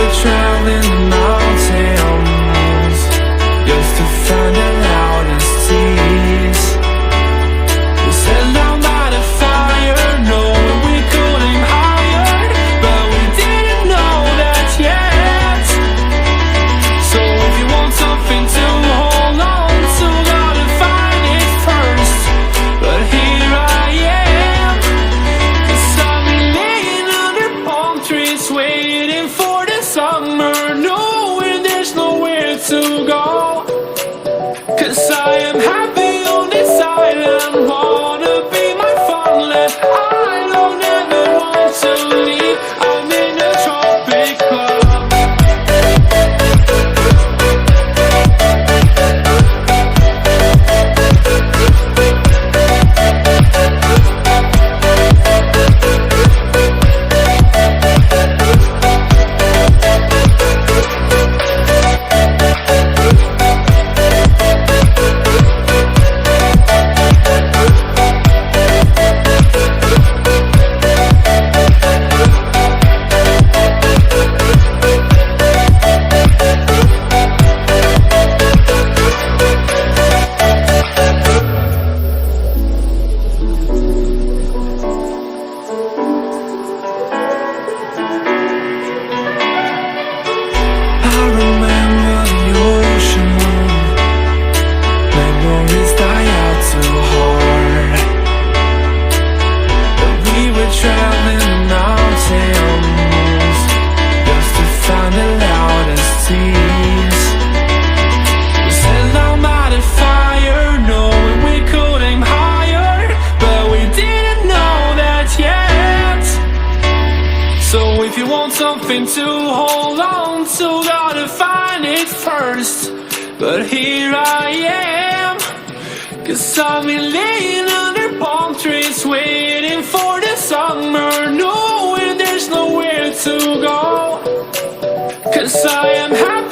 were traveling the mountains just to find the loudest tears. We sat down by the fire, knowing we could aim higher, but we didn't know that yet. So if you want something to hold on to, gotta find it first. But here I am, 'cause I've been laying under palm trees, waiting for the summer, knowing there's nowhere to go. 'Cause I am happy on this island, wanna be my farmland. I don't ever want to leave, I'm in a tropic club. I remember the ocean, memories die out too hard. But we were traveling the mountains just to find the loudest tears. We sat down by the fire, knowing we could aim higher, but we didn't know that yet. So if you want something to hold on to, gotta find it first. But here I am, 'cause I've been laying under palm trees, waiting for the summer, knowing there's nowhere to go. 'Cause I am happy